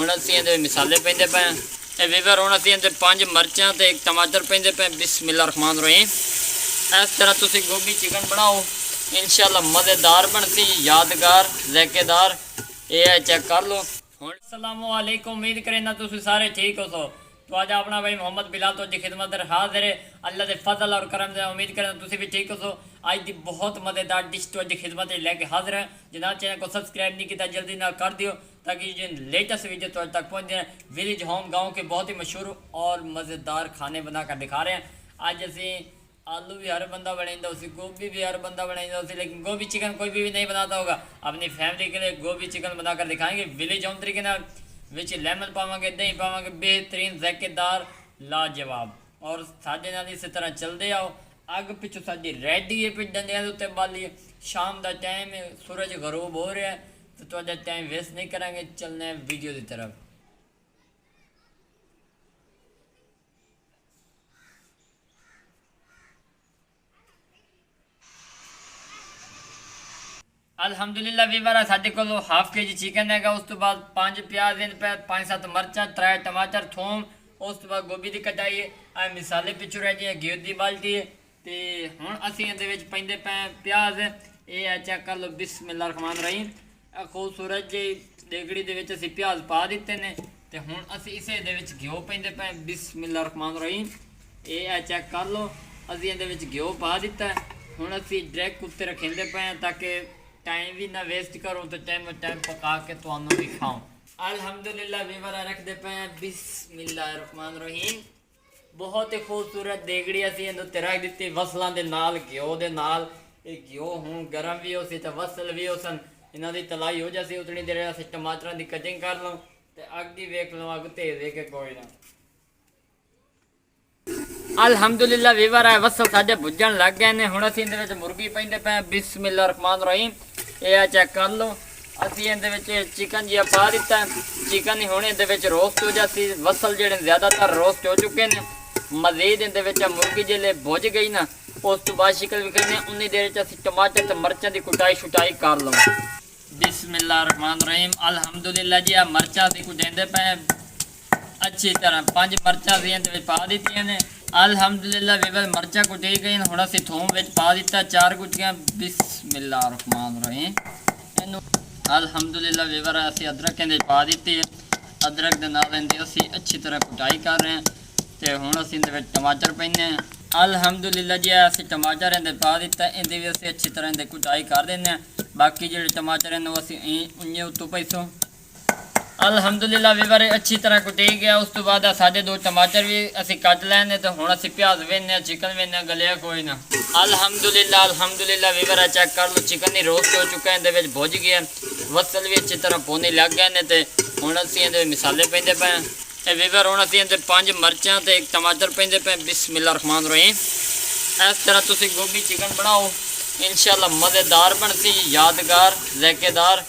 ਹੁਣ ਅਸੀਂ ਇਹਦੇ ਮਿਸਾਲੇ ਪੈਂਦੇ ਪਏ ਇਹ ਵੀਵਰ। ਹੁਣ ਅਸੀਂ ਇਹਦੇ 5 ਮਿਰਚਾਂ ਤੇ 1 ਟਮਾਟਰ ਪੈਂਦੇ ਪਏ। ਬਿਸमिल्लाह रहमान रहीम। इस तरह तुसी गोभी चिकन बनाओ, इंशाल्लाह मज़ेदार बनती, यादगार, ज़ायकेदार। ये है चेक कर लो। अस्सलामु अलैकुम, उम्मीद करें ना तुसी सारे ठीक हो। तो आज अपना भाई मोहम्मद बिलाल तो जी खिदमत हाजिर है अल्लाह के फजल और करम से। उम्मीद करें तुसी भी ठीक हो। आज की बहुत मज़ेदार डिश तो अज खिदमत लेके हाजिर है। जिन्हें चैनल को सब्सक्राइब नहीं किया जल्दी ना कर दियो ताकि जो लेटेस्ट वीडियो तो तक पहुँच जाए। विलेज होम गाँव के बहुत ही मशहूर और मज़ेदार खाने बना कर दिखा रहे हैं। आज असी आलू भी हर बंदा बनाता उसी, गोभी भी हर बंदा बनाता उसी, लेकिन गोभी चिकन कोई भी नहीं बनाता होगा। अपनी फैमिली के लिए गोभी चिकन बना कर दिखाएंगे विलेज होम तरीके ना। विच लेमन पावांगे, दही पावांगे, बेहतरीन ज़ायकेदार लाजवाब। और साढ़े नाल इस तरह चलते आओ। अग पिछू साड़ी रेडी है, पिट डंडियां उत्ते बाली। शाम का टाइम है, सूरज गरूब हो रहा है, तो थोड़ा टाइम वेस्ट नहीं करेंगे, चलने वीडियो की तरफ। अल्हम्दुलिल्लाह वीवर साढ़े को हाफ के जी चिकन है। उस तो बाद 5 प्याज इन पे, 5-7 मिर्चा, 3 टमाटर, थोम। उस तो बाद गोभी की कटाई है, मिसाले पिछू रह जाए, घी की बाल्टी है। तो हुण असीं इहदे विच पैंदे पे प्याज। ये है चेक कर लो, बिस्मिल्लाह रहमान रहीम। खूबसूरत जी देगड़ी दे विच असीं प्याज पा दिते ने। तो हुण असीं इसे दे विच घिओ पैंदे पे, बिस्मिल्लाह रहमान रहीम। ये है चेक कर लो, असीं इहदे विच घिओ पा दिता है। हुण असीं डायरेक्ट उत्ते रखेंदे पे ताकि टाइम भी ना वेस्ट करूँ, तो टाइम पका के तुहानू दिखाऊँ। अल्हम्दुलिल्लाह वीवर रखते पे हैं, बिस्मिल्लाह रहमान रहीम। बहुत ही खूबसूरत देगड़ी असीं इहदे उत्ते रख दी वसलों के नाल, घिओ के नाल। ये घिओ हूँ गर्म भी हो सी तो वसल भी हो सन, इन्हों की तलाई हो जासी। उतनी देर असीं टमाटरों की कटिंग कर लो। तो अग ही वेख लो, अग तेज दे के कोई ना। अल्हम्दुलिल्लाह वीवर है, वसल साढ़े भुजन लग गए ने। हुण असीं इहदे विच मुर्गी पैंदे पे, बिस्मिल्लाह रहमान रहीम। ये चेक कर लो, असीं इहदे विच चिकन जिहा पा दिता है। चिकन ही हुण इहदे विच रोस्ट हो जासी। वसल जिहड़े ज़्यादातर रोस्ट हो चुके हैं। मज़ीद इहदे विच मुर्गी जिहले भुज गई ना, उस तो बाद शिकल विखरने उन्नी देर च असीं टमाटर ते मिर्चां की कुटाई शुटाई कर लो। बिस्मिल्लाह रहमान रहीम। अल्हम्दुलिल्लाह जी, आ मिर्चां असीं कुटाइंदे पे अच्छी तरह। 5 मिर्चां असीं इहदे विच पा दित्तियां ने। अल्हम्दुलिल्लाह वीवर मिर्चा कुटी गई। हुण असीं थोम विच पा दिता 4 गुटियां, बिस्मिल्लाह रहमान रहीम। इनू अल्हम्दुलिल्लाह वीवर असीं अदरक इहदे पा दित्ती है। अदरक दे नाल इहदी असीं अच्छी तरह कुटाई कर रहे हैं। तो हुण असीं इहदे विच टमाटर पैने हैं। अल्हम्दुलिल्लाह जी, असीं टमाटर इहदे पा दिता, इहदी भी असीं अच्छी तरह इहदे कुटाई कर देने हैं। बाकी जिहड़े टमाटर हैं वो असीं उन्ने उत्तों पैसों। अल्हम्दुलिल्लाह वीवर अच्छी तरह कुटी गया। उस तो बाद साढ़े 2 टमाटर भी असीं कट लैने। तो हुण असीं प्याज वेने, चिकन वेने, गलिया कोई ना। अल्हम्दुलिल्लाह वीवर चेक कर लो, चिकन ही रोस्ट हो चुका है, इहदे विच भुज गया। वसल भी अच्छी तरह पौने लग गए ने। तो हुण असीं इहदे मिसाले पैंदे पे हैं वीवर। हुण असीं इहदे 5 मिर्चां ते 1 टमाटर पैंदे पे, बिस्मिल्लाह रहमान रहीम। इस तरह तुसीं गोभी चिकन बनाओ, इंशाल्लाह मज़ेदार बनती, यादगार, ज़ायकेदार।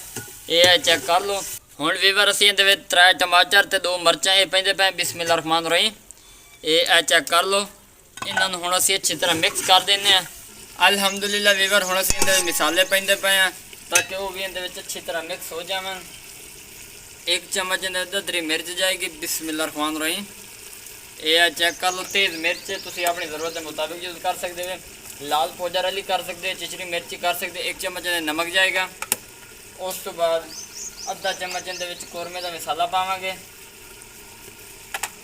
ये है चेक कर लो। हुण वीवर असीं इहदे विच 3 टमाटर ते 2 मिर्चां ये पैंदे पे, बिस्मिल्लाह रहमान रहीम। ये चेक कर लो। इन्हां नूं हुण असीं अच्छी तरह मिक्स कर देने हैं। अल्हम्दुलिल्लाह वीवर हुण असीं इहदे मिसाले पैंदे पे हैं ताकि वो भी इहदे विच अच्छी तरह मिक्स हो जावन। 1 चम्मच इहदे ददरी मिर्च जाएगी, बिस्मिल्लाह रहमान रहीम। ये चेक कर लो। तेज़ मिर्च तुसीं अपनी ज़रूरत के मुताबिक यूज़ कर सकते हो, लाल पाउडर वाली कर सकते हो, चिचरी मिर्ची कर सकते हो। 1 चम्मच नमक जाएगा। उस तो बाद अद्धा चम्मच इहदे विच कौरमे का मसाला पावांगे।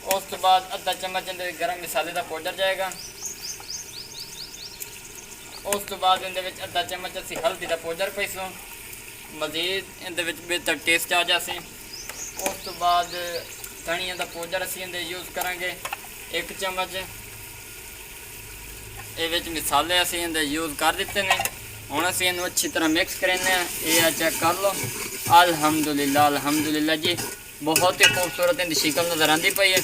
उस तो बाद अद्धा चम्मच इहदे गरम मसाले का पाउडर जाएगा। उस तो बाद इहदे विच अद्धा चम्मच असीं हल्दी का पाउडर पैसों, मज़ीद इहदे विच बेहतर टेस्ट आ जासी। उस तो बाद धनिया का पाउडर असीं इहदे यूज़ करांगे 1 चम्मच। ये विच मसाले असीं इहदे यूज़ कर दिते ने। हुण असीं इहनूं अच्छी तरह मिक्स करेंगे। ये चेक कर लो। अल्हम्दुलिल्लाह जी, बहुत ही खूबसूरत इहदी शिकल नज़र आती पई है।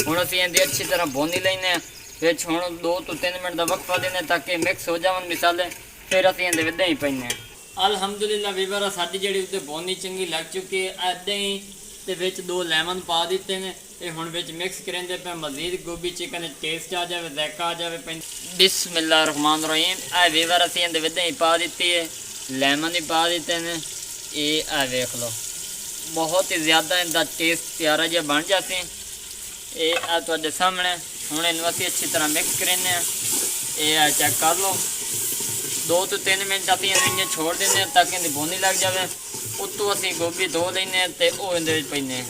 हुण असीं इहदी अच्छी तरह भुनी लैने। विच हुण 2 तो 3 मिनट का वक्फा देने ताकि मिक्स हो जावन मसाले। फिर असीं इहदे विच दही पैने। अल्हम्दुलिल्लाह वीवर साडी जिहड़ी उत्ते भुनी चंगी लग चुकी है। दही ते विच 2 लेमन पा दिते ने। ये हुण विच मिक्स करेंदे पे, मज़ीद गोभी चिकन टेस्ट आ जाए, ज़ायका आ जाए। बिस्मिल्लाह रहमान रहीम। आ वीवर असीं इहदे विच दही पा दित्ती है, लेमन ही पा दिते ने। ये आ वेख लो, बहुत ही ज़्यादा इनका टेस्ट प्यारा जिहा बन जाते। ये आ तुहाडे सामने हुण इहनूं असीं अच्छी तरह मिक्स करेंगे। ये चेक कर लो, 2 ਤੋਂ 3 मिनट असीं इहनूं इंज छोड़ देंगे ताकि इहदी बोनी लग जाए। उत्तों असीं गोभी धो लैंदे ते ओह इहदे विच पैंदे।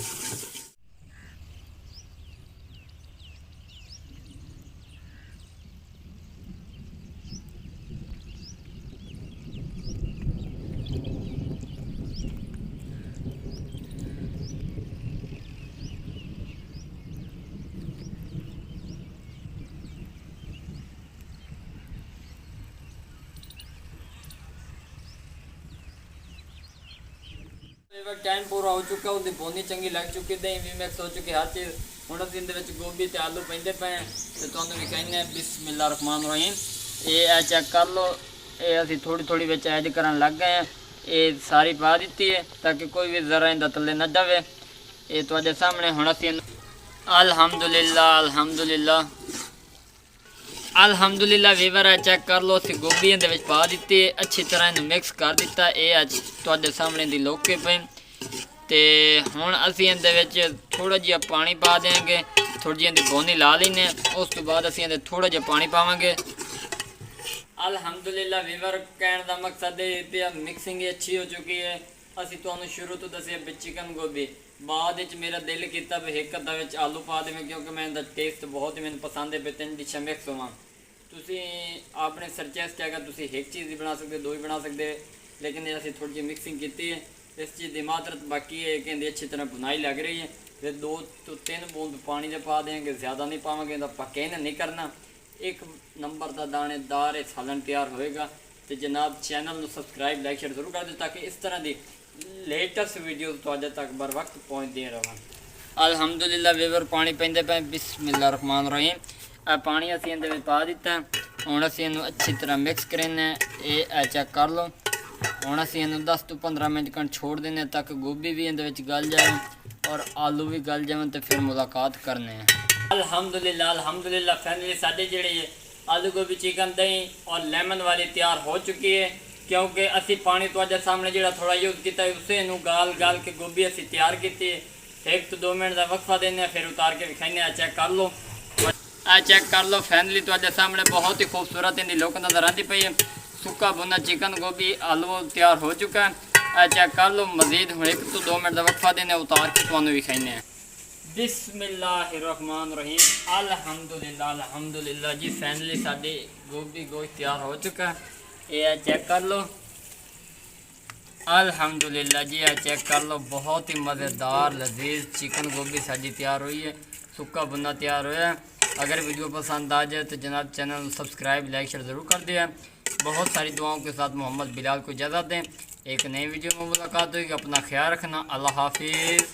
टाइम पूरा हो चुका, उसकी बोनी चंगी लग चुकी, दही भी मिक्स हो चुकी, हर चीज़। हुण असीं इहदे विच गोभी ते आलू पैंदे पे ते तुहानूं भी कहने बिस्मिल्लाह रहमान रहीम। ये चेक कर लो, ये असीं थोड़ी थोड़ी विच ऐड करन लग गए हैं। ये सारी पा दी है ताकि कोई भी ज़रा इहदा थल्ले ना जावे। ये तुहाडे सामने हुण असीं अल्हम्दुलिल्लाह अल्हम्दुलिल्लाह अल्हम्दुलिल्लाह वीवर है। चेक कर लो, असीं गोभी इहदे विच पा दी है, अच्छी तरह इहनूं मिक्स कर दिता। ये अज तुहाडे सामने दी लोके पे ते हुण असीं इहदे विच थोड़ा जिहा पानी पा देंगे, थोड़ी जी इहदी बोनी ला लैने। उस तो बाद असीं इहदे थोड़ा जिहा पानी पावांगे। अल्हम्दुलिल्लाह वीवर, कहने का मकसद है मिक्सिंग अच्छी हो चुकी है। असीं तुहानूं शुरू तो दसिया भी चिकन गोभी, बाद मेरा दिल किया भी एक अद्धा विच आलू पा देवें क्योंकि मैं इहदा टेस्ट बहुत ही मैनूं पसंद है भी 3 डिशां मिक्स होवां। तुसीं अपने सजेस्ट है, अगर तुसीं एक चीज़ ही बना सकते, 2 ही बना सकते, लेकिन असीं थोड़ी जी मिक्सिंग की है। इस चीज़ की मात्रत बाकी है कि अच्छी तरह बुनाई लग रही है। फिर 2 ਤੋਂ 3 बूंद पानी दे पा देंगे, ज़्यादा नहीं पावांगे तो पक्के नहीं करना। एक नंबर का दानेदार सालन तैयार होएगा। तो जनाब चैनल में सब्सक्राइब लाइक शेयर जरूर कर दो ताकि इस तरह की लेटेस्ट वीडियो तुहाडे तक बर वक्त पहुँचदियां रहन। अल्हम्दुलिल्लाह वीवर, पानी पैंदे पे बिस्मिल्लाह रहमान रहीम। पानी असीं इहदे विच पा दिता। हुण असीं इहनूं अच्छी तरह मिक्स करेंगे। ये चेक कर लो, हुण असीं इहनूं 10 ਤੋਂ 15 मिनट कन छोड़ देने तक गोभी भी इहदे विच गल जाए और आलू भी गल जाए। तो फिर मुलाकात करने हैं। अल्हम्दुलिल्लाह अल्हम्दुलिल्लाह फैमिली, साडी जिहड़ी आलू गोभी चिकन दही और लेमन वाली तैयार हो चुकी है। क्योंकि असी पानी तुहाडे सामने जिहड़ा थोड़ा यूज़ किया उसे गाल गाल के गोभी असी तैयार की है। 1 ਤੋਂ 2 मिनट का वक्फा देने, फिर उतार के विखाने। चेक कर लो, चेक कर लो फैमिली, तुहाडे सामने बहुत ही खूबसूरत इनकी लुक नज़र आती पई है। सुक्का भुना चिकन गोभी आलू तैयार हो चुका है। चेक कर लो, मजीद हम 1 ਤੋਂ 2 मिनट का वक्फा देने, उतार के तुहानूं विखाने। बिस्मिल्लाहिर्रहमानिर्रहीम। अल्हम्दुलिल्लाह अल्हम्दुलिल्लाह जी फैमिली, साडी गोभी गोश्त तैयार हो चुका है। ये चेक कर लो, अल्हम्दुलिल्लाह जी। चेक कर लो, बहुत ही मज़ेदार लजीज चिकन गोभी साडी तैयार हुई है, सुक्का भुना तैयार होया है। अगर वीडियो पसंद आ जाए तो जनाब चैनल सब्सक्राइब लाइक शेयर ज़रूर कर दिया। बहुत सारी दुआओं के साथ मोहम्मद बिलाल को इजाज़त दें। एक नई वीडियो में मुलाकात होगी। अपना ख्याल रखना। अल्लाह हाफिज़।